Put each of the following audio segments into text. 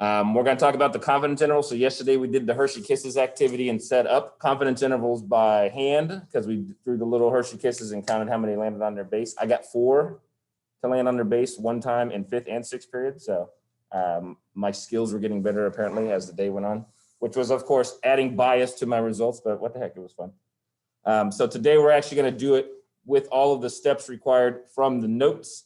We're going to talk about the confidence interval. So yesterday we did the Hershey Kisses activity and set up confidence intervals by hand because we threw the little Hershey Kisses and counted how many landed on their base. I got 4 to land on their base one time in 5th and 6th period. So my skills were getting better apparently as the day went on, which was of course adding bias to my results, but what the heck, it was fun. So today we're actually going to do it with all of the steps required from the notes.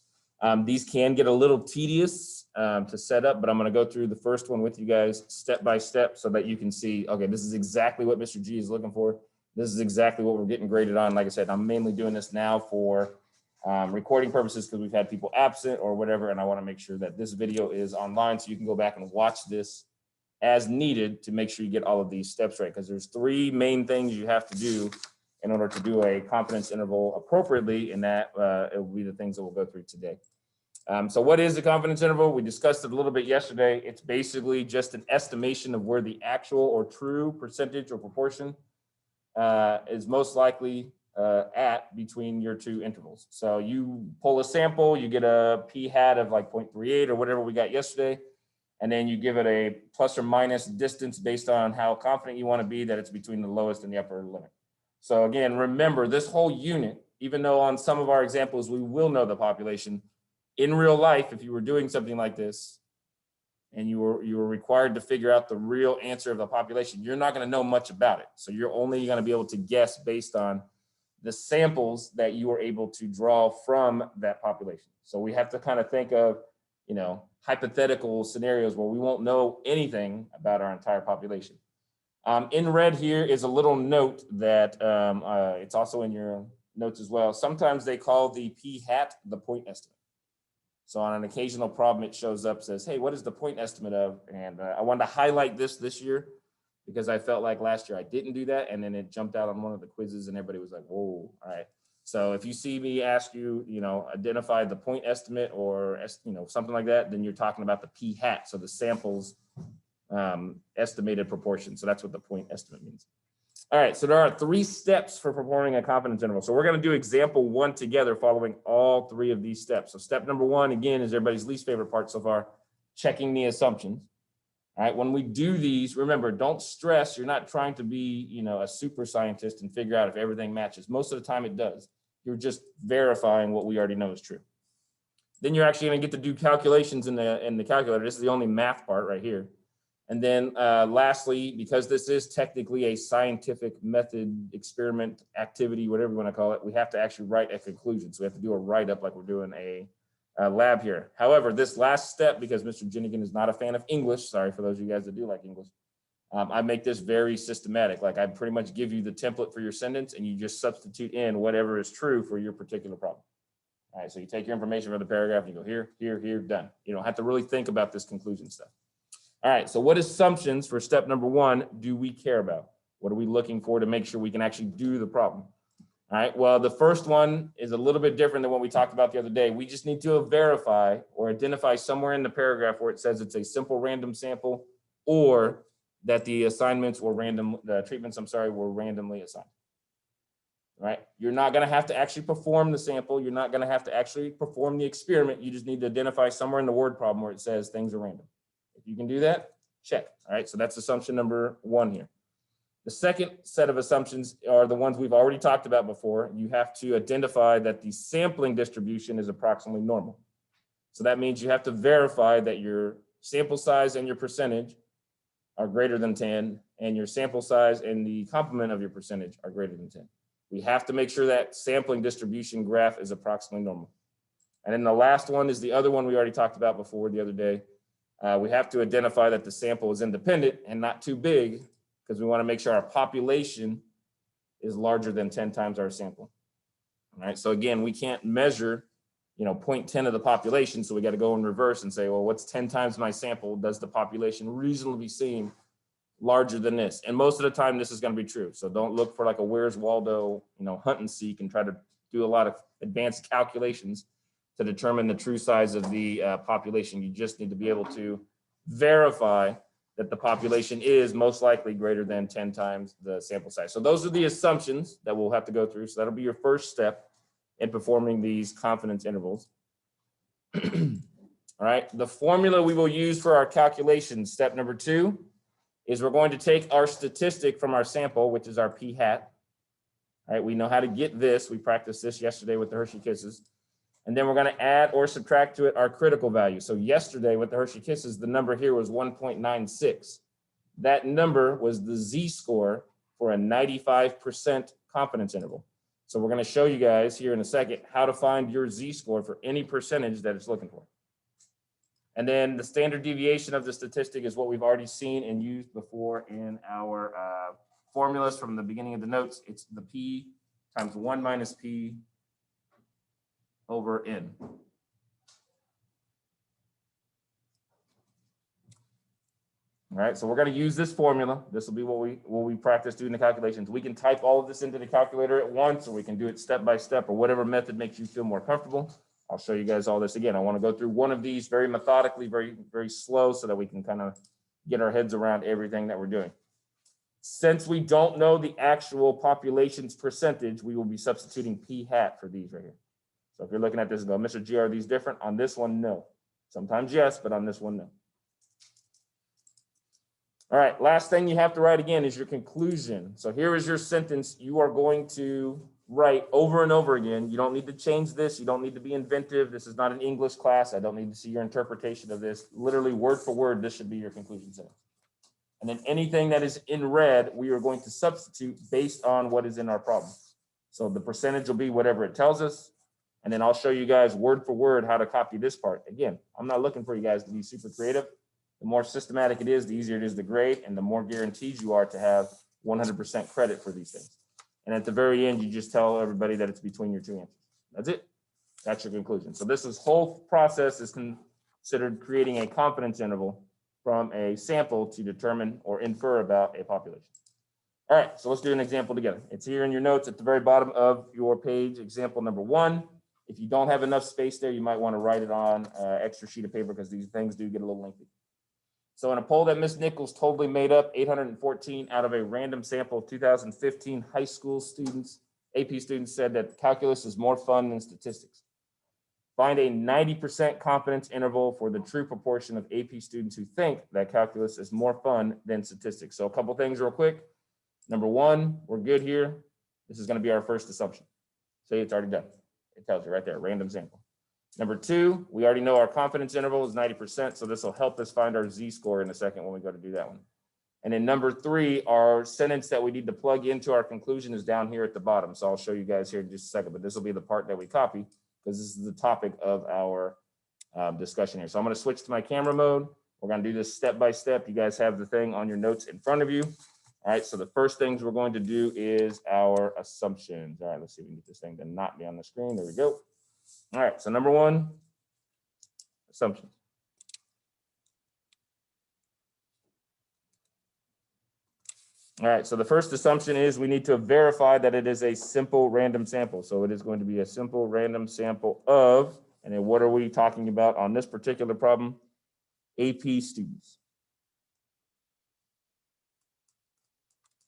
These can get a little tedious to set up, but I'm going to go through the first one with you guys step by step so that you can see, okay, this is exactly what Mr. G is looking for. This is exactly what we're getting graded on. Like I said, I'm mainly doing this now for recording purposes because we've had people absent or whatever, and I want to make sure that this video is online so you can go back and watch this as needed to make sure you get all of these steps right, because there's 3 main things you have to do in order to do a confidence interval appropriately, and that it will be the things that we'll go through today. So what is the confidence interval? We discussed it a little bit yesterday. It's basically just an estimation of where the actual or true percentage or proportion is most likely at between your 2 intervals. So you pull a sample, you get a p hat of like 0.38 or whatever we got yesterday, and then you give it a plus or minus distance based on how confident you want to be that it's between the lowest and the upper limit. So again, remember this whole unit, even though on some of our examples we will know the population, in real life, if you were doing something like this and you were required to figure out the real answer of the population, you're not going to know much about it. So you're only going to be able to guess based on the samples that you were able to draw from that population. So we have to kind of think of, you know, hypothetical scenarios where we won't know anything about our entire population. In red here is a little note that it's also in your notes as well. Sometimes they call the p hat the point estimate. So on an occasional problem, it shows up, says, hey, what is the point estimate of? And I wanted to highlight this year because I felt like last year I didn't do that. And then it jumped out on one of the quizzes and everybody was like, whoa, all right. So if you see me ask you, you know, identify the point estimate or, you know, something like that, then you're talking about the p hat. So the sample's estimated proportion. So that's what the point estimate means. All right, so there are 3 steps for performing a confidence interval. So we're going to do example 1 together following all 3 of these steps. So step number 1, again, is everybody's least favorite part so far, checking the assumptions. All right, when we do these, remember, don't stress. You're not trying to be, you know, a super scientist and figure out if everything matches. Most of the time it does. You're just verifying what we already know is true. Then you're actually going to get to do calculations in the calculator. This is the only math part right here. And then lastly, because this is technically a scientific method, experiment, activity, whatever you want to call it, we have to actually write a conclusion. So we have to do a write-up like we're doing a lab here. However, this last step, because Mr. Jennigan is not a fan of English, sorry for those of you guys that do like English, I make this very systematic. Like I pretty much give you the template for your sentence and you just substitute in whatever is true for your particular problem. All right, so you take your information from the paragraph and you go here, here, here, done. You don't have to really think about this conclusion stuff. All right, so what assumptions for step number 1 do we care about? What are we looking for to make sure we can actually do the problem? All right, well, the first one is a little bit different than what we talked about the other day. We just need to verify or identify somewhere in the paragraph where it says it's a simple random sample or that the assignments or the treatments, were randomly assigned. All right, you're not going to have to actually perform the sample. You're not going to have to actually perform the experiment. You just need to identify somewhere in the word problem where it says things are random. If you can do that, check. All right, so that's assumption number 1 here. The second set of assumptions are the ones we've already talked about before. You have to identify that the sampling distribution is approximately normal. So that means you have to verify that your sample size and your percentage are greater than 10, and your sample size and the complement of your percentage are greater than 10. We have to make sure that sampling distribution graph is approximately normal. And then the last one is the other one we already talked about before the other day. We have to identify that the sample is independent and not too big because we want to make sure our population is larger than 10 times our sample. All right, so again, we can't measure, you know, 0.10 of the population, so we got to go in reverse and say, well, what's 10 times my sample? Does the population reasonably seem larger than this? And most of the time, this is going to be true. So don't look for like a Where's Waldo, you know, hunt and seek and try to do a lot of advanced calculations to determine the true size of the population. You just need to be able to verify that the population is most likely greater than 10 times the sample size. So those are the assumptions that we'll have to go through. So that'll be your first step in performing these confidence intervals. All right, the formula we will use for our calculation, step number 2, is we're going to take our statistic from our sample, which is our p hat. All right, we know how to get this. We practiced this yesterday with the Hershey Kisses. And then we're going to add or subtract to it our critical value. So yesterday with the Hershey Kisses, the number here was 1.96. That number was the z-score for a 95% confidence interval. So we're going to show you guys here in a second how to find your z-score for any percentage that it's looking for. And then the standard deviation of the statistic is what we've already seen and used before in our formulas from the beginning of the notes. It's the p times 1 minus p over n. All right, so we're going to use this formula. This will be what we practice doing the calculations. We can type all of this into the calculator at once, or we can do it step by step, or whatever method makes you feel more comfortable. I'll show you guys all this again. I want to go through one of these very methodically, very, very slow, so that we can kind of get our heads around everything that we're doing. Since we don't know the actual population's percentage, we will be substituting p hat for these right here. So if you're looking at this and go, Mr. G, are these different? On this one, no. Sometimes yes, but on this one, no. All right, last thing you have to write again is your conclusion. So here is your sentence you are going to write over and over again. You don't need to change this. You don't need to be inventive. This is not an English class. I don't need to see your interpretation of this. Literally word for word, this should be your conclusion sentence. And then anything that is in red, we are going to substitute based on what is in our problem. So the percentage will be whatever it tells us. And then I'll show you guys word for word how to copy this part. Again, I'm not looking for you guys to be super creative. The more systematic it is, the easier it is to grade, and the more guaranteed you are to have 100% credit for these things. And at the very end, you just tell everybody that it's between your two answers. That's it. That's your conclusion. So this whole process is considered creating a confidence interval from a sample to determine or infer about a population. All right, so let's do an example together. It's here in your notes at the very bottom of your page, example number 1. If you don't have enough space there, you might want to write it on an extra sheet of paper because these things do get a little lengthy. So in a poll that Ms. Nichols totally made up, 814 out of a random sample of 2015 high school students, AP students, said that calculus is more fun than statistics. Find a 90% confidence interval for the true proportion of AP students who think that calculus is more fun than statistics. So a couple things real quick. Number 1, we're good here. This is going to be our first assumption. See, it's already done. It tells you right there, random sample. Number 2, we already know our confidence interval is 90%, so this will help us find our z-score in a second when we go to do that one. And then number 3, our sentence that we need to plug into our conclusion is down here at the bottom. So I'll show you guys here in just a second, but this will be the part that we copy because this is the topic of our discussion here. So I'm going to switch to my camera mode. We're going to do this step by step. You guys have the thing on your notes in front of you. All right, so the first things we're going to do is our assumptions. All right, let's see if we can get this thing to not be on the screen. There we go. All right, so number 1, assumptions. All right, so the first assumption is we need to verify that it is a simple random sample. So it is going to be a simple random sample of, and then what are we talking about on this particular problem? AP students.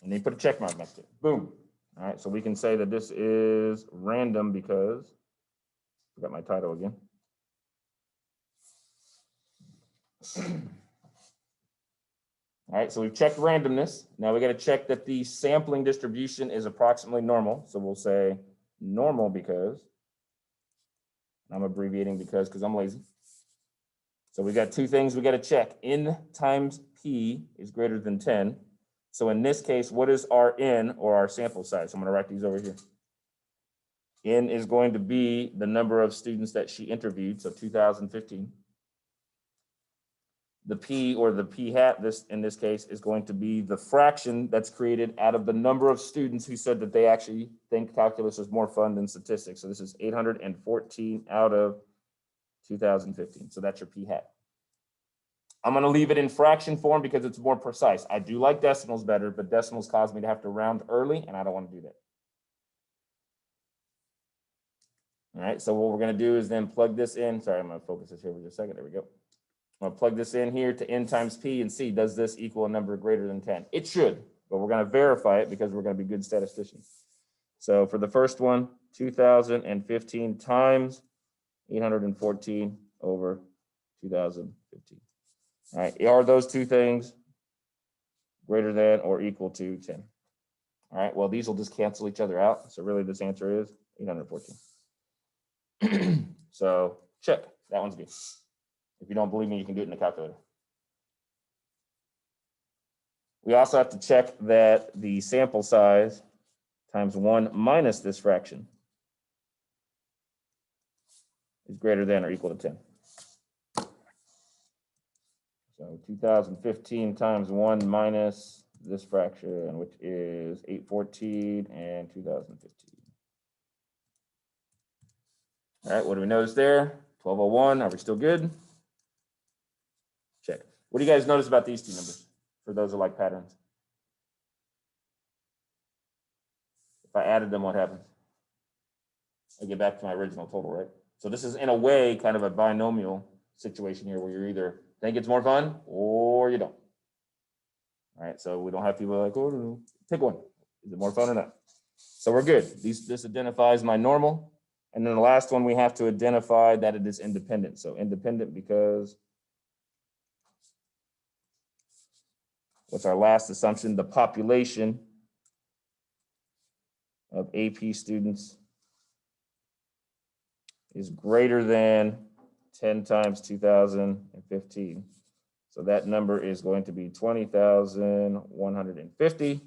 And they put a check mark next to it. Boom. All right, so we can say that this is random because, I forgot my title again. All right, so we've checked randomness. Now we got to check that the sampling distribution is approximately normal. So we'll say normal because, I'm abbreviating because I'm lazy. So we got 2 things we got to check. N times P is greater than 10. So in this case, what is our N, or our sample size? So I'm going to write these over here. N is going to be the number of students that she interviewed, so 2015. The P, or the P hat, in this case, is going to be the fraction that's created out of the number of students who said that they actually think calculus is more fun than statistics. So this is 814 out of 2015. So that's your P hat. I'm going to leave it in fraction form because it's more precise. I do like decimals better, but decimals cause me to have to round early, and I don't want to do that. All right, so what we're going to do is then plug this in. Sorry, I'm going to focus this here for just a second. There we go. I'm going to plug this in here to N times P and see, does this equal a number greater than 10? It should, but we're going to verify it because we're going to be good statisticians. So for the first one, 2015 times 814 over 2015. All right, are those two things greater than or equal to 10? All right, well, these will just cancel each other out. So really this answer is 814. So check, that one's good. If you don't believe me, you can do it in the calculator. We also have to check that the sample size times 1 minus this fraction is greater than or equal to 10. So 2015 times 1 minus this fraction, which is 814 and 2015. All right, what do we notice there? 1201, are we still good? Check. What do you guys notice about these two numbers for those who like patterns? If I added them, what happens? I get back to my original total, right? So this is in a way kind of a binomial situation here where you're either think it's more fun or you don't. All right, so we don't have people like, oh, pick one. Is it more fun or not? So we're good. This identifies my normal. And then the last one, we have to identify that it is independent. So independent because what's our last assumption? The population of AP students is greater than 10 times 2015. So that number is going to be 20,150.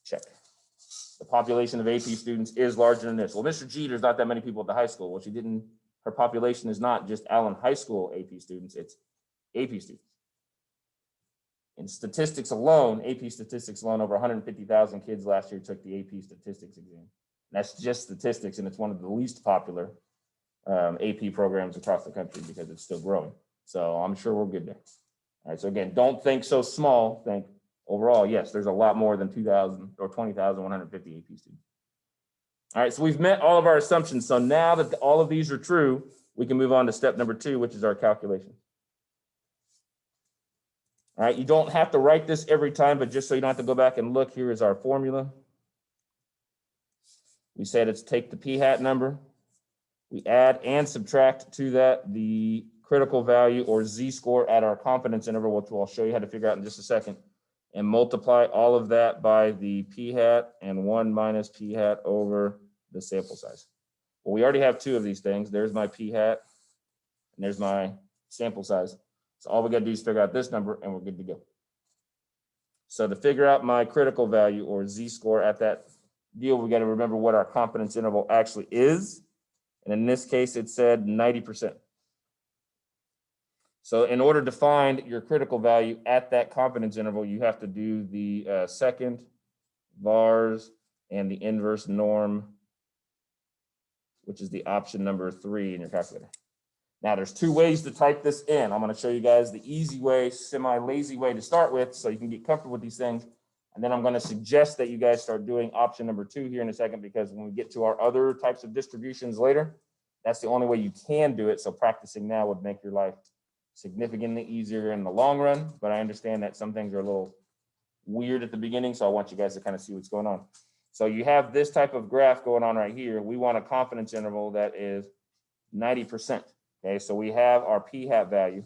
Check. The population of AP students is larger than this. Well, Mr. G, there's not that many people at the high school. Well, her population is not just Allen High School AP students, it's AP students. In statistics alone, AP statistics alone, over 150,000 kids last year took the AP statistics exam. And that's just statistics, and it's one of the least popular AP programs across the country because it's still growing. So I'm sure we're good there. All right, so again, don't think so small, think overall, yes, there's a lot more than 2,000 or 20,150 AP students. All right, so we've met all of our assumptions. So now that all of these are true, we can move on to step number 2, which is our calculation. All right, you don't have to write this every time, but just so you don't have to go back and look, here is our formula. We said it's take the p-hat number. We add and subtract to that the critical value or z-score at our confidence interval, which I'll show you how to figure out in just a second, and multiply all of that by the p-hat and 1 minus p-hat over the sample size. Well, we already have 2 of these things. There's my p-hat and there's my sample size. So all we got to do is figure out this number and we're good to go. So to figure out my critical value or z-score at that deal, we got to remember what our confidence interval actually is. And in this case, it said 90%. So in order to find your critical value at that confidence interval, you have to do the second, vars, and the inverse norm, which is the option number 3 in your calculator. Now there's 2 ways to type this in. I'm going to show you guys the easy way, semi-lazy way to start with so you can get comfortable with these things. And then I'm going to suggest that you guys start doing option number 2 here in a second, because when we get to our other types of distributions later, that's the only way you can do it. So practicing now would make your life significantly easier in the long run. But I understand that some things are a little weird at the beginning. So I want you guys to kind of see what's going on. So you have this type of graph going on right here. We want a confidence interval that is 90%. Okay, so we have our p-hat value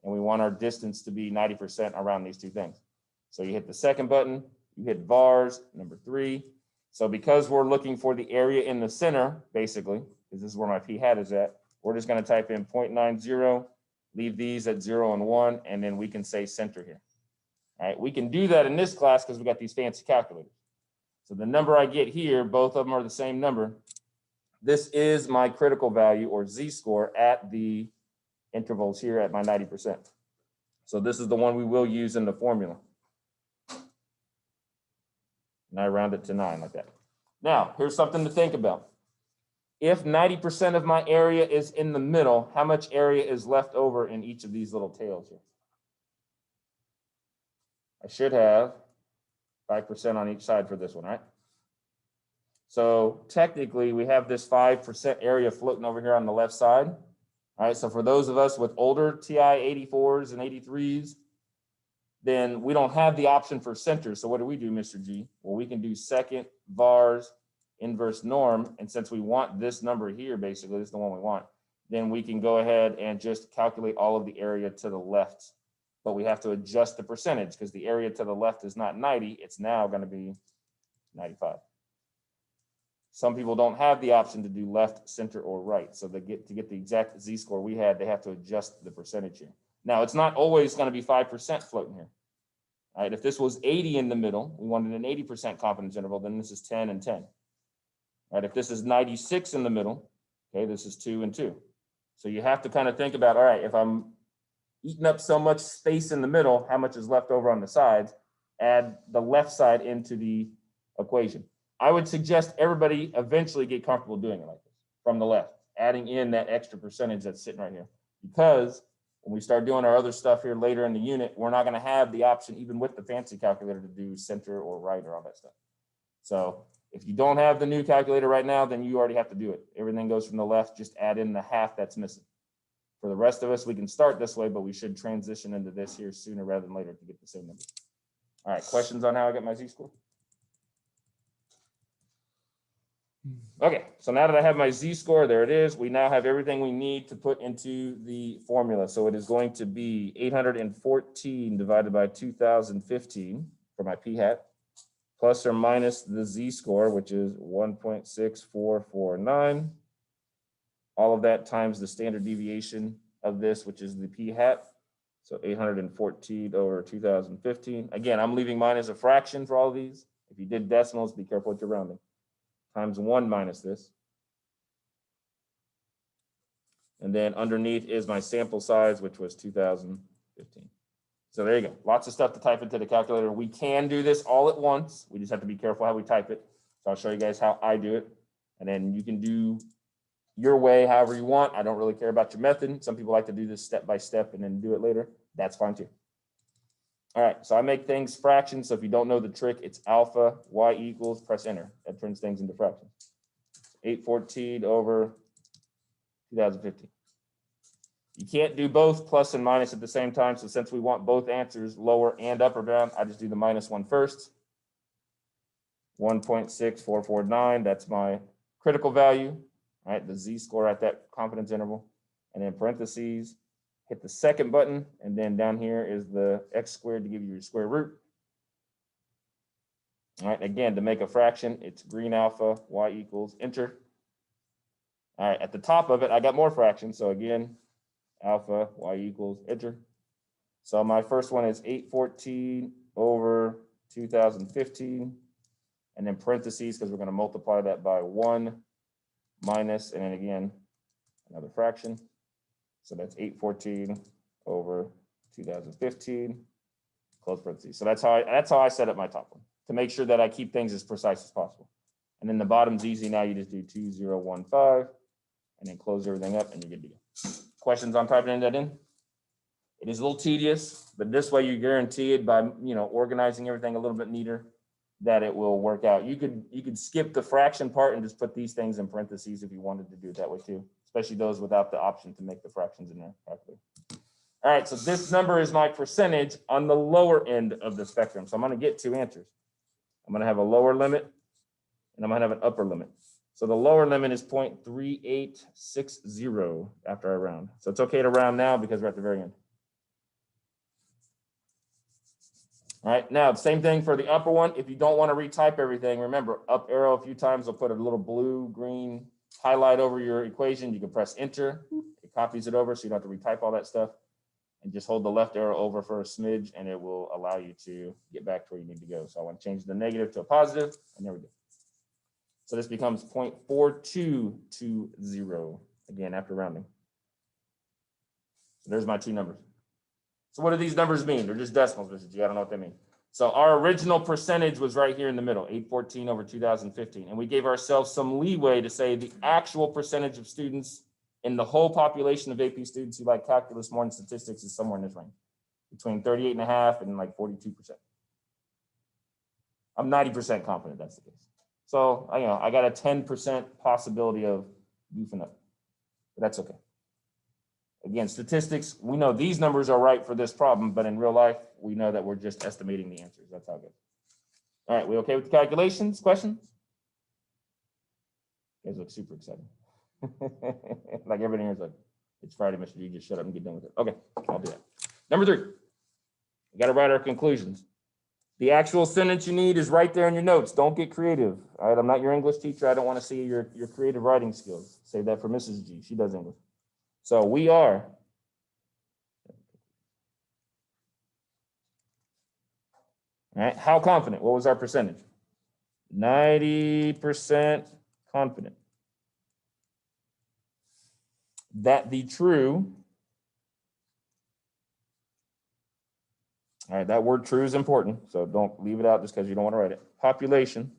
and we want our distance to be 90% around these 2 things. So you hit the second button, you hit vars, number 3. So because we're looking for the area in the center, basically, because this is where my p-hat is at, we're just going to type in 0.90, leave these at 0 and 1, and then we can say center here. All right, we can do that in this class because we got these fancy calculators. So the number I get here, both of them are the same number. This is my critical value or z-score at the intervals here at my 90%. So this is the one we will use in the formula. And I round it to 9 like that. Now, here's something to think about. If 90% of my area is in the middle, how much area is left over in each of these little tails here? I should have 5% on each side for this one, right? So technically, we have this 5% area floating over here on the left side. All right, so for those of us with older TI 84s and 83s, then we don't have the option for center. So what do we do, Mr. G? Well, we can do second, vars, inverse norm. And since we want this number here, basically, this is the one we want, then we can go ahead and just calculate all of the area to the left. But we have to adjust the percentage because the area to the left is not 90. It's now going to be 95. Some people don't have the option to do left, center, or right. So to get the exact z-score we had, they have to adjust the percentage here. Now, it's not always going to be 5% floating here. All right, if this was 80 in the middle, we wanted an 80% confidence interval, then this is 10 and 10. All right, if this is 96 in the middle, okay, this is 2 and 2. So you have to kind of think about, all right, if I'm eating up so much space in the middle, how much is left over on the sides? Add the left side into the equation. I would suggest everybody eventually get comfortable doing it like this from the left, adding in that extra percentage that's sitting right here. Because when we start doing our other stuff here later in the unit, we're not going to have the option, even with the fancy calculator, to do center or right or all that stuff. So if you don't have the new calculator right now, then you already have to do it. Everything goes from the left, just add in the half that's missing. For the rest of us, we can start this way, but we should transition into this here sooner rather than later to get the same number. All right, questions on how I get my z-score? Okay, so now that I have my z-score, there it is. We now have everything we need to put into the formula. So it is going to be 814 divided by 2015 for my p-hat, plus or minus the z-score, which is 1.6449. All of that times the standard deviation of this, which is the p-hat. So 814 over 2015. Again, I'm leaving mine as a fraction for all of these. If you did decimals, be careful with your rounding. Times 1 minus this. And then underneath is my sample size, which was 2015. So there you go. Lots of stuff to type into the calculator. We can do this all at once. We just have to be careful how we type it. So I'll show you guys how I do it. And then you can do your way however you want. I don't really care about your method. Some people like to do this step by step and then do it later. That's fine too. All right, so I make things fractions. So if you don't know the trick, it's alpha, y equals, press enter. That turns things into fractions. 814 over 2015. You can't do both plus and minus at the same time. So since we want both answers, lower and upper bound, I just do the minus one first. 1.6449, that's my critical value, right? The z-score at that confidence interval. And then parentheses, hit the second button, and then down here is the x squared to give you your square root. All right, again, to make a fraction, it's green alpha, y equals, enter. All right, at the top of it, I got more fractions. So again, alpha, y equals, enter. So my first one is 814 over 2015, and then parentheses, because we're going to multiply that by 1 minus, and then again, another fraction. So that's 814 over 2015, close parentheses. So that's how I set up my top one, to make sure that I keep things as precise as possible. And then the bottom's easy. Now you just do 2015 and then close everything up and you're good to go. Questions on typing that in? It is a little tedious, but this way you're guaranteed by organizing everything a little bit neater that it will work out. You could skip the fraction part and just put these things in parentheses if you wanted to do it that way too, especially those without the option to make the fractions in there correctly. All right, so this number is my percentage on the lower end of the spectrum. So I'm going to get two answers. I'm going to have a lower limit and I'm going to have an upper limit. So the lower limit is 0.3860 after I round. So it's okay to round now because we're at the very end. All right, now same thing for the upper one. If you don't want to retype everything, remember up arrow a few times will put a little blue, green highlight over your equation. You can press enter. It copies it over so you don't have to retype all that stuff. And just hold the left arrow over for a smidge and it will allow you to get back to where you need to go. So I want to change the negative to a positive, and there we go. So this becomes 0.4220 again after rounding. So there's my two numbers. So what do these numbers mean? They're just decimals, Mr. G. I don't know what they mean. So our original percentage was right here in the middle, 814 over 2015. And we gave ourselves some leeway to say the actual percentage of students in the whole population of AP students who like calculus more than statistics is somewhere in this range, between 38.5% and like 42%. I'm 90% confident that's the case. So I got a 10% possibility of goofing up, but that's okay. Again, statistics, we know these numbers are right for this problem, but in real life, we know that we're just estimating the answers. That's how it goes. All right, we okay with the calculations? Questions? You guys look super excited. Like everybody here is like, It's Friday, Mr. G. Just shut up and get done with it. Okay, I'll do that. Number 3, we got to write our conclusions. The actual sentence you need is right there in your notes. Don't get creative. All right, I'm not your English teacher. I don't want to see your creative writing skills. Save that for Mrs. G. She does English. So we are. All right, how confident? What was our percentage? 90% confident that the true, all right, that word true is important, so don't leave it out just because you don't want to write it. Population,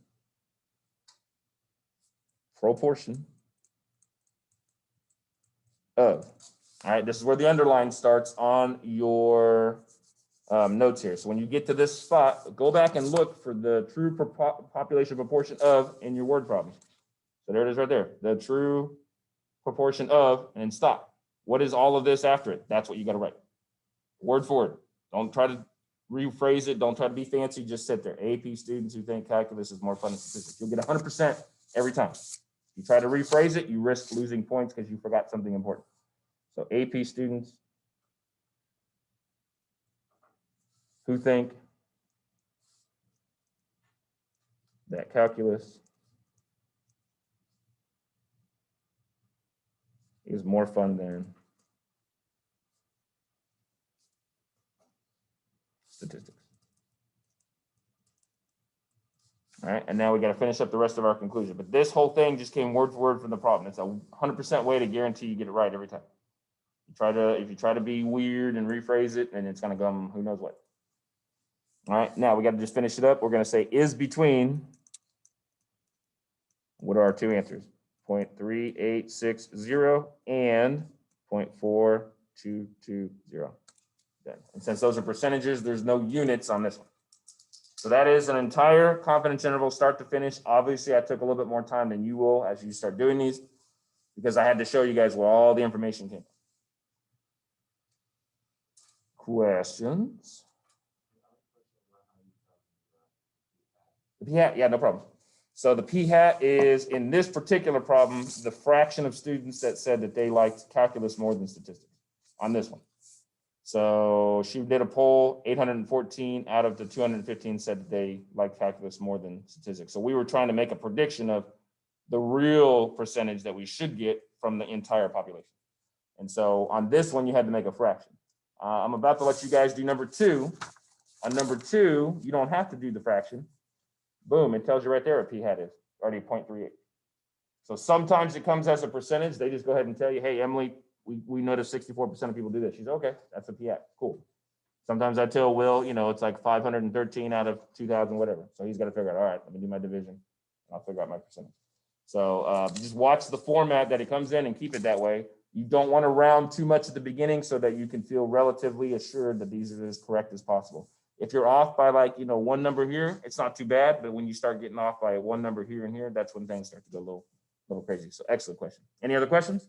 proportion of. All right, this is where the underline starts on your notes here. So when you get to this spot, go back and look for the true population proportion of in your word problem. So there it is right there. The true proportion of, and then stop. What is all of this after it? That's what you got to write. Word for word. Don't try to rephrase it. Don't try to be fancy. Just sit there. AP students who think calculus is more fun than statistics. You'll get 100% every time. If you try to rephrase it, you risk losing points because you forgot something important. So AP students who think that calculus is more fun than statistics. All right, and now we got to finish up the rest of our conclusion. But this whole thing just came word for word from the problem. It's a 100% way to guarantee you get it right every time. If you try to be weird and rephrase it, and it's going to come who knows what. All right, now we got to just finish it up. We're going to say is between. What are our two answers? 0.3860 and 0.4220. And since those are percentages, there's no units on this one. So that is an entire confidence interval start to finish. Obviously, I took a little bit more time than you will as you start doing these because I had to show you guys where all the information came from. Questions? Yeah, no problem. So the p-hat is, in this particular problem, the fraction of students that said that they liked calculus more than statistics on this one. So she did a poll, 814 out of the 215 said that they like calculus more than statistics. So we were trying to make a prediction of the real percentage that we should get from the entire population. And so on this one, you had to make a fraction. I'm about to let you guys do number 2. On number 2, you don't have to do the fraction. Boom, it tells you right there what p-hat is, already 0.38. So sometimes it comes as a percentage. They just go ahead and tell you, hey, Emily, we noticed 64% of people do this. She's okay, that's a p-hat, cool. Sometimes I tell Will, it's like 513 out of 2,000, whatever. So he's got to figure out, all right, let me do my division. I'll figure out my percentage. So just watch the format that it comes in and keep it that way. You don't want to round too much at the beginning so that you can feel relatively assured that these are as correct as possible. If you're off by one number here, it's not too bad. But when you start getting off by one number here and here, that's when things start to go a little crazy. So excellent question. Any other questions?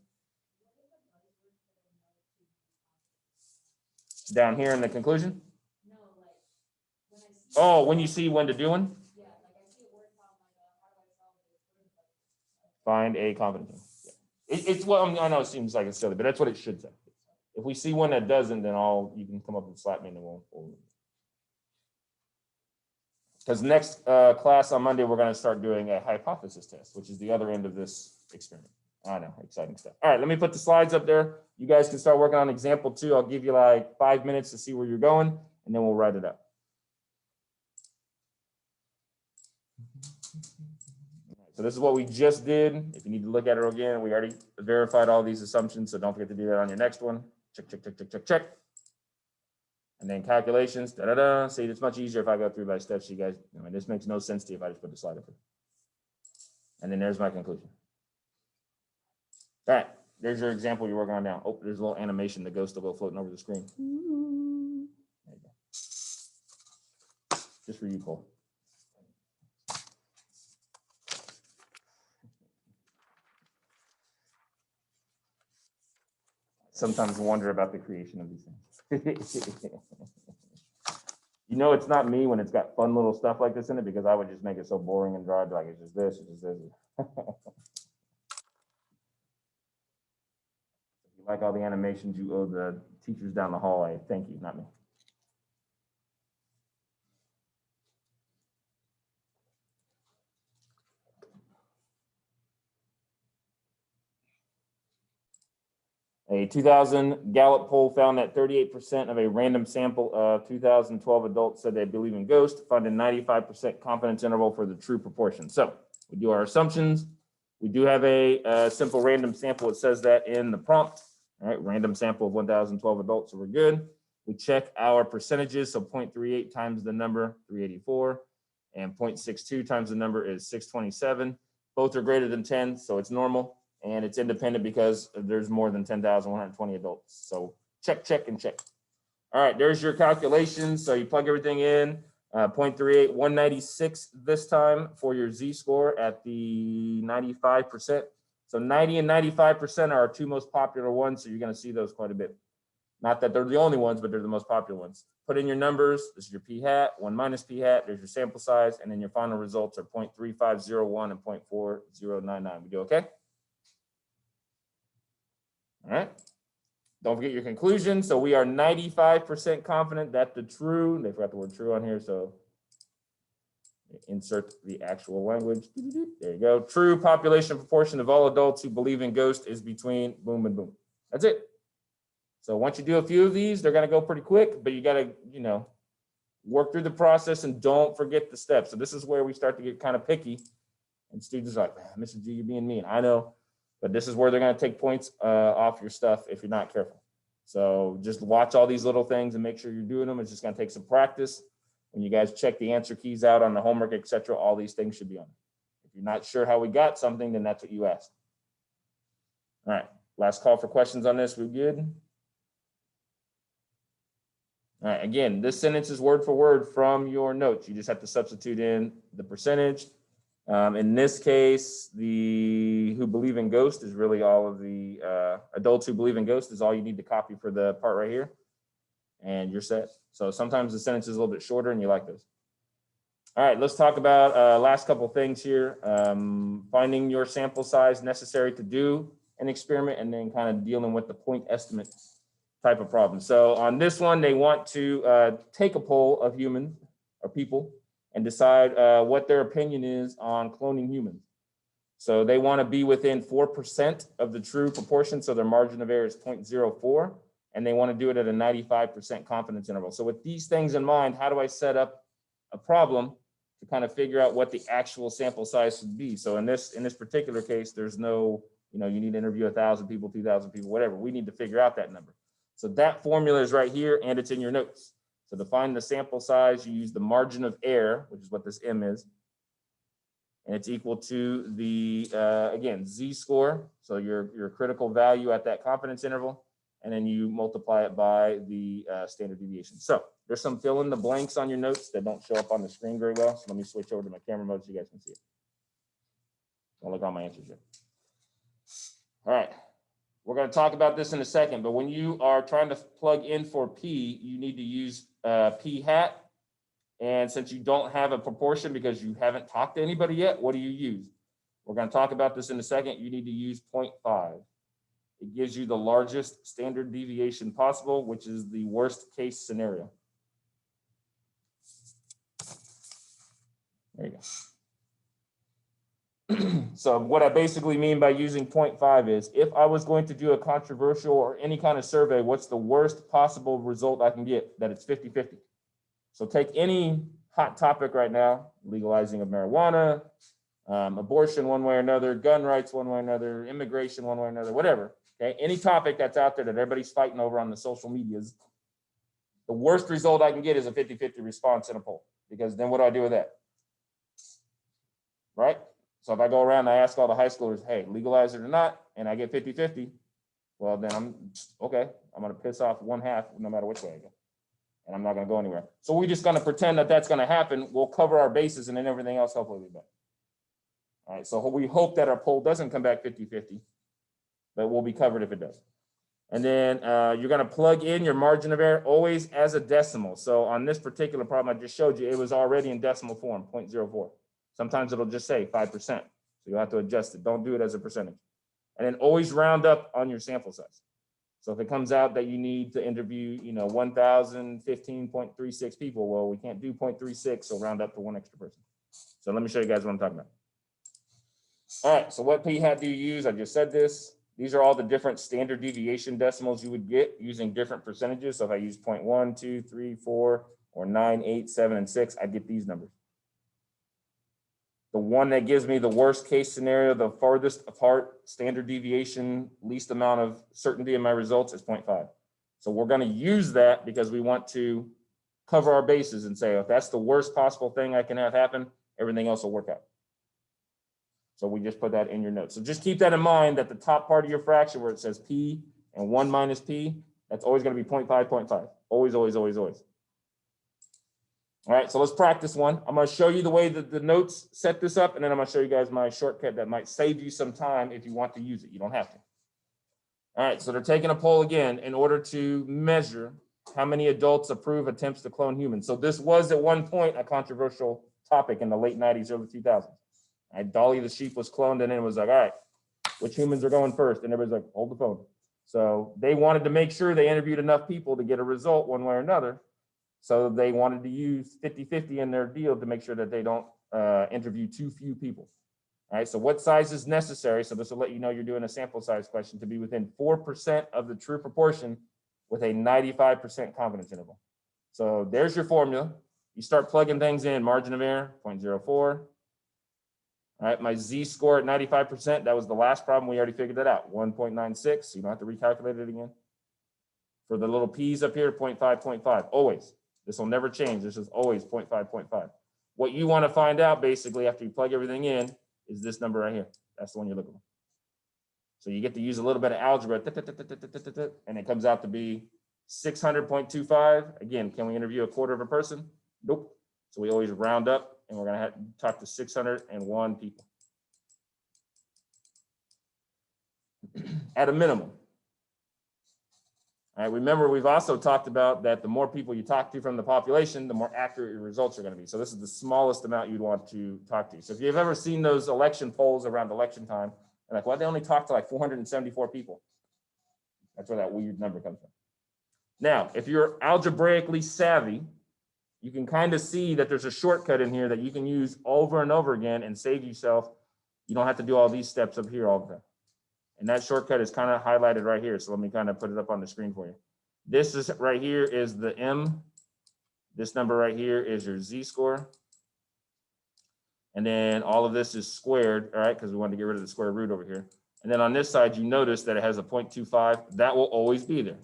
Down here in the conclusion? No, oh, when you see when to do one? Yeah, like I see a word problem, how do I solve it? Find a confidence. Yeah. It's well, I know it seems like it's silly, but that's what it should say. If we see one that doesn't, then you can come up and slap me and we'll because next class on Monday, we're going to start doing a hypothesis test, which is the other end of this experiment. I know, exciting stuff. All right, let me put the slides up there. You guys can start working on example 2. I'll give you like 5 minutes to see where you're going, and then we'll write it up. So this is what we just did. If you need to look at it again, we already verified all these assumptions, so don't forget to do that on your next one. Check, check, check, check, check, check. And then calculations, See, it's much easier if I go through by steps. You guys, this makes no sense to you if I just put the slide up here. And then there's my conclusion. All right, there's your example you're working on now. Oh, there's a little animation, the ghost will go floating over the screen. There you go. Just for you, Cole. Sometimes wonder about the creation of these things. It's not me when it's got fun little stuff like this in it, because I would just make it so boring and dry, like it's just this, it's just this. like all the animations you owe the teachers down the hallway. Thank you, not me. A 2000 Gallup poll found that 38% of a random sample of 2012 adults said they believe in ghosts, finding 95% confidence interval for the true proportion. So we do our assumptions. We do have a simple random sample. It says that in the prompt. All right, random sample of 1,012 adults, so we're good. We check our percentages, so 0.38 times the number, 384, and 0.62 times the number is 627. Both are greater than 10, so it's normal, and it's independent because there's more than 10,120 adults. So check, check, and check. All right, there's your calculations. So you plug everything in, 0.38, 196 this time for your Z-score at the 95%. So 90 and 95% are our two most popular ones, so you're going to see those quite a bit. Not that they're the only ones, but they're the most popular ones. Put in your numbers. This is your p hat, 1 minus p hat. There's your sample size, and then your final results are 0.3501 and 0.4099. We do okay? All right. Don't forget your conclusion. So we are 95% confident that the true, they forgot the word true on here, so insert the actual language. There you go. True population proportion of all adults who believe in ghosts is between boom and boom. That's it. So once you do a few of these, they're going to go pretty quick, but you got to, you know, work through the process and don't forget the steps. So this is where we start to get kind of picky. And students are like, man, Mr. G, you're being mean. I know, but this is where they're going to take points off your stuff if you're not careful. So just watch all these little things and make sure you're doing them. It's just going to take some practice. When you guys check the answer keys out on the homework, etc., all these things should be on. If you're not sure how we got something, then that's what you ask. All right, last call for questions on this. We good? All right, again, this sentence is word for word from your notes. You just have to substitute in the percentage. In this case, the who believe in ghosts is really all of the adults who believe in ghosts is all you need to copy for the part right here. And you're set. So sometimes the sentence is a little bit shorter and you like those. All right, let's talk about last couple of things here. Finding your sample size necessary to do an experiment and then kind of dealing with the point estimate type of problem. So on this one, they want to take a poll of humans or people and decide what their opinion is on cloning humans. So they want to be within 4% of the true proportion. So their margin of error is 0.04. And they want to do it at a 95% confidence interval. So with these things in mind, how do I set up a problem to kind of figure out what the actual sample size should be? So in this particular case, there's no, you need to interview 1,000 people, 2,000 people, whatever. We need to figure out that number. So that formula is right here and it's in your notes. So to find the sample size, you use the margin of error, which is what this M is. And it's equal to the, again, Z-score. So your critical value at that confidence interval. And then you multiply it by the standard deviation. So there's some fill in the blanks on your notes that don't show up on the screen very well. So let me switch over to my camera mode so you guys can see it. Don't look at all my answers here. All right. We're going to talk about this in a second, but when you are trying to plug in for P, you need to use P hat. And since you don't have a proportion because you haven't talked to anybody yet, what do you use? We're going to talk about this in a second. You need to use 0.5. It gives you the largest standard deviation possible, which is the worst case scenario. There you go. So what I basically mean by using 0.5 is if I was going to do a controversial or any kind of survey, what's the worst possible result I can get? That it's 50-50. So take any hot topic right now, legalizing of marijuana, abortion one way or another, gun rights one way or another, immigration one way or another, whatever. Okay, any topic that's out there that everybody's fighting over on the social medias, the worst result I can get is a 50-50 response in a poll, because then what do I do with that? Right? So if I go around and I ask all the high schoolers, hey, legalize it or not, and I get 50-50, well, then I'm okay. I'm going to piss off one half no matter which way I go. And I'm not going to go anywhere. So we're just going to pretend that that's going to happen. We'll cover our bases and then everything else hopefully will be better. All right, so we hope that our poll doesn't come back 50-50, but we'll be covered if it does. And then you're going to plug in your margin of error always as a decimal. So on this particular problem I just showed you, it was already in decimal form, 0.04. Sometimes it'll just say 5%. So you'll have to adjust it. Don't do it as a percentage. And then always round up on your sample size. So if it comes out that you need to interview, 1,015.36 people, well, we can't do 0.36, so round up to one extra person. So let me show you guys what I'm talking about. All right, so what p-hat do you use? I just said this. These are all the different standard deviation decimals you would get using different percentages. So if I use 0.1, 2, 3, 4, or 9, 8, 7, and 6, I get these numbers. The one that gives me the worst case scenario, the farthest apart standard deviation, least amount of certainty in my results is 0.5. So we're going to use that because we want to cover our bases and say, if that's the worst possible thing I can have happen, everything else will work out. So we just put that in your notes. So just keep that in mind that the top part of your fraction where it says P and 1 minus P, that's always going to be 0.5, 0.5. Always, always, always, always. All right, so let's practice one. I'm going to show you the way that the notes set this up, and then I'm going to show you guys my shortcut that might save you some time if you want to use it. You don't have to. All right, so they're taking a poll again in order to measure how many adults approve attempts to clone humans. So this was at one point a controversial topic in the late 90s, early 2000s. And Dolly the sheep was cloned, and then it was like, all right, which humans are going first? And everybody's like, hold the phone. So they wanted to make sure they interviewed enough people to get a result one way or another. So they wanted to use 50-50 in their deal to make sure that they don't interview too few people. All right, so what size is necessary? So this will let you know you're doing a sample size question to be within 4% of the true proportion with a 95% confidence interval. So there's your formula. You start plugging things in, margin of error, 0.04. All right, my z-score at 95%, that was the last problem. We already figured that out, 1.96. So you don't have to recalculate it again. For the little p's up here, 0.5, 0.5, always. This will never change. This is always 0.5, 0.5. What you want to find out basically after you plug everything in is this number right here. That's the one you're looking for. So you get to use a little bit of algebra, and it comes out to be 600.25. Again, can we interview a quarter of a person? Nope. So we always round up, and we're going to have to talk to 601 people. At a minimum. All right, remember, we've also talked about that the more people you talk to from the population, the more accurate your results are going to be. So this is the smallest amount you'd want to talk to. So if you've ever seen those election polls around election time, and like, well, they only talk to like 474 people. That's where that weird number comes from. Now, if you're algebraically savvy, you can kind of see that there's a shortcut in here that you can use over and over again and save yourself. You don't have to do all these steps up here all the time. And that shortcut is kind of highlighted right here. So let me kind of put it up on the screen for you. This is right here is the M. This number right here is your z-score. And then all of this is squared, all right, because we wanted to get rid of the square root over here. And then on this side, you notice that it has a 0.25. That will always be there.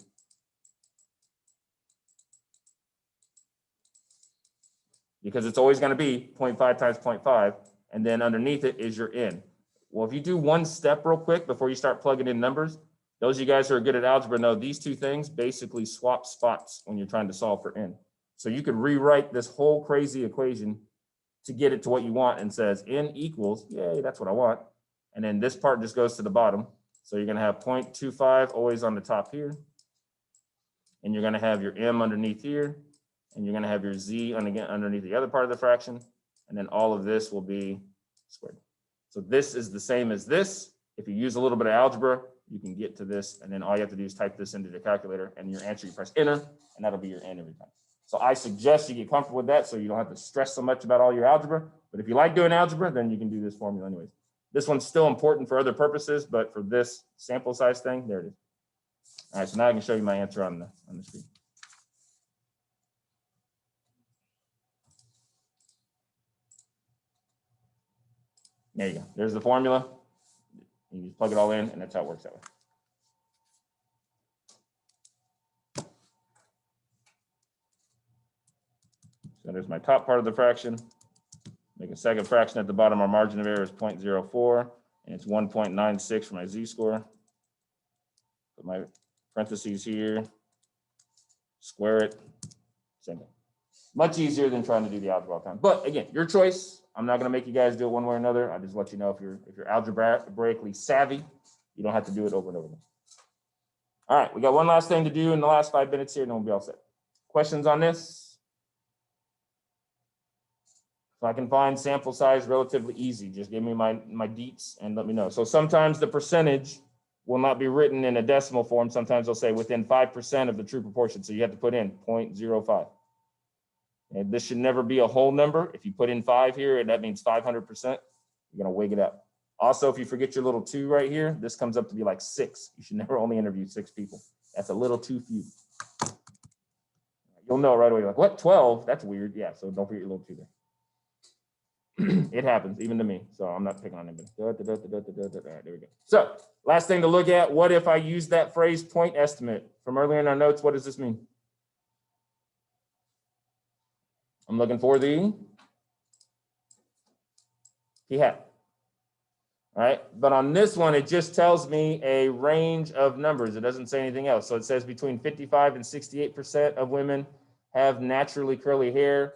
Because it's always going to be 0.5 times 0.5. And then underneath it is your N. Well, if you do one step real quick before you start plugging in numbers, those of you guys who are good at algebra know these two things basically swap spots when you're trying to solve for N. So you could rewrite this whole crazy equation to get it to what you want and says N equals, yay, that's what I want. And then this part just goes to the bottom. So you're going to have 0.25 always on the top here. And you're going to have your M underneath here. And you're going to have your Z underneath the other part of the fraction. And then all of this will be squared. So this is the same as this. If you use a little bit of algebra, you can get to this. And then all you have to do is type this into the calculator and your answer, you press enter, and that'll be your N every time. So I suggest you get comfortable with that so you don't have to stress so much about all your algebra. But if you like doing algebra, then you can do this formula anyways. This one's still important for other purposes, but for this sample size thing, there it is. All right, so now I can show you my answer on the screen. There you go. There's the formula. You just plug it all in, and that's how it works that way. So there's my top part of the fraction. Make a second fraction at the bottom. Our margin of error is 0.04, and it's 1.96 for my z-score. Put my parentheses here. Square it. Same thing. Much easier than trying to do the algebra all the time. But again, your choice. I'm not going to make you guys do it one way or another. I just let you know if you're algebraically savvy, you don't have to do it over and over again. All right, we got one last thing to do in the last 5 minutes here, and then we'll be all set. Questions on this? So I can find sample size relatively easy. Just give me my deets and let me know. So sometimes the percentage will not be written in a decimal form. Sometimes they'll say within 5% of the true proportion. So you have to put in 0.05. And this should never be a whole number. If you put in 5 here, and that means 500%, you're gonna wig it up. Also, if you forget your little 2 right here, this comes up to be like 6. You should never only interview 6 people. That's a little too few. You'll know right away, like, what, 12? That's weird. Yeah, so don't forget your little 2 there. It happens, even to me. So I'm not picking on anybody. All right, there we go. So last thing to look at, what if I use that phrase point estimate from earlier in our notes? What does this mean? I'm looking for the p-hat. All right, but on this one, it just tells me a range of numbers. It doesn't say anything else. So it says between 55 and 68% of women have naturally curly hair.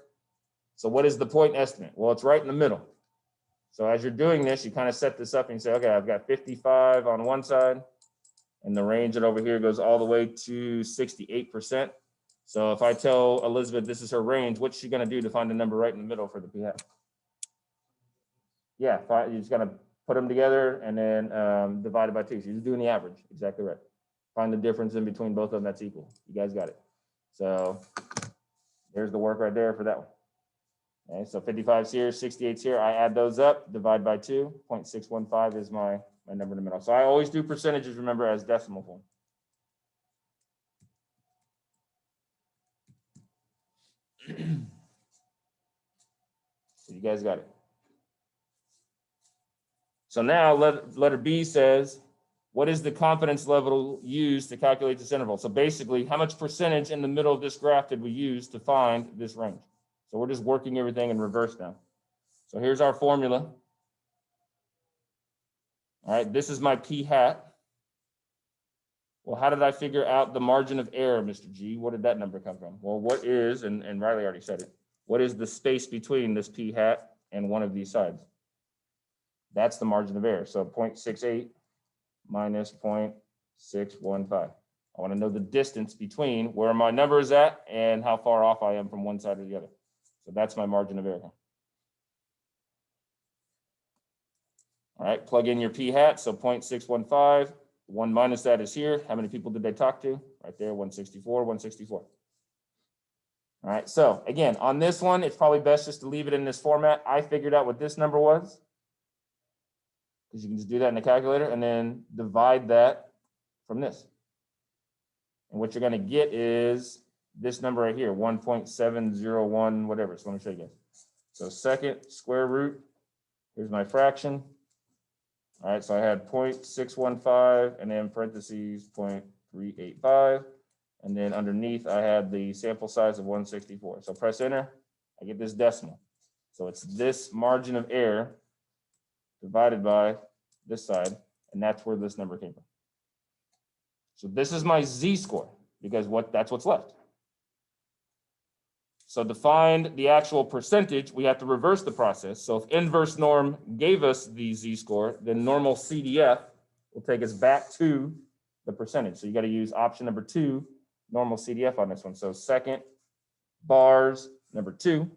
So what is the point estimate? Well, it's right in the middle. So as you're doing this, you kind of set this up and you say, okay, I've got 55 on one side, and the range that over here goes all the way to 68%. So if I tell Elizabeth this is her range, what's she going to do to find a number right in the middle for the p-hat? Yeah, you just got to put them together and then divide it by 2. So you're just doing the average. Exactly right. Find the difference in between both of them that's equal. You guys got it. So there's the work right there for that one. Okay, so 55's here, 68's here. I add those up, divide by 2. 0.615 is my number in the middle. So I always do percentages, remember, as decimal form. So you guys got it. So now letter B says, what is the confidence level used to calculate this interval? So basically, how much percentage in the middle of this graph did we use to find this range? So we're just working everything in reverse now. So here's our formula. All right, this is my p-hat. Well, how did I figure out the margin of error, Mr. G? What did that number come from? Well, what is, and Riley already said it, what is the space between this p-hat and one of these sides? That's the margin of error. So 0.68 minus 0.615. I want to know the distance between where my number is at and how far off I am from one side or the other. So that's my margin of error. All right, plug in your p-hat, so 0.615. 1 minus that is here. How many people did they talk to? Right there, 164, 164. All right, so again, on this one, it's probably best just to leave it in this format. I figured out what this number was, because you can just do that in the calculator and then divide that from this. And what you're going to get is this number right here, 1.701, whatever. So let me show you guys. So second square root, here's my fraction. All right, so I had 0.615 and then parentheses 0.385. And then underneath, I had the sample size of 164. So press enter, I get this decimal. So it's this margin of error divided by this side, and that's where this number came from. So this is my z-score, because that's what's left. So to find the actual percentage, we have to reverse the process. So if inverse norm gave us the z-score, then normal CDF will take us back to the percentage. So you got to use option number 2, normal CDF on this one. So second bars, number 2.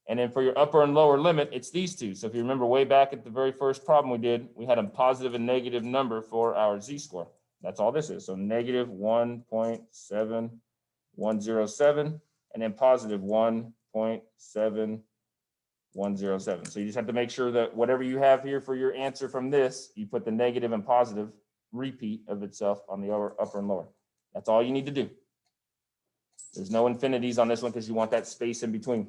And then for your upper and lower limit, it's these two. So if you remember way back at the very first problem we did, we had a positive and negative number for our z-score. That's all this is. So negative 1.7107 and then positive 1.7107. So you just have to make sure that whatever you have here for your answer from this, you put the negative and positive repeat of itself on the upper and lower. That's all you need to do. There's no infinities on this one because you want that space in between.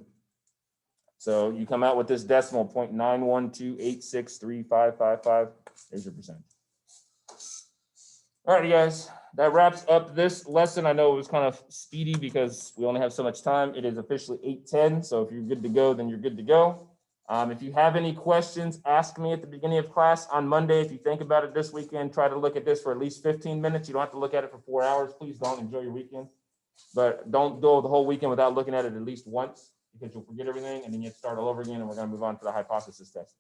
So you come out with this decimal 0.912863555. There's your percentage. All right, you guys, that wraps up this lesson. I know it was kind of speedy because we only have so much time. It is officially 8:10. So if you're good to go, then you're good to go. If you have any questions, ask me at the beginning of class on Monday. If you think about it this weekend, try to look at this for at least 15 minutes. You don't have to look at it for 4 hours. Please don't. Enjoy your weekend. But don't go the whole weekend without looking at it at least once, because you'll forget everything and then you have to start all over again, and we're going to move on to the hypothesis test.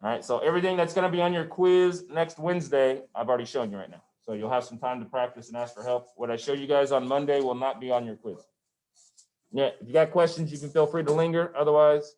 All right, so everything that's going to be on your quiz next Wednesday, I've already shown you right now. So you'll have some time to practice and ask for help. What I show you guys on Monday will not be on your quiz. Yeah, if you got questions, you can feel free to linger. Otherwise,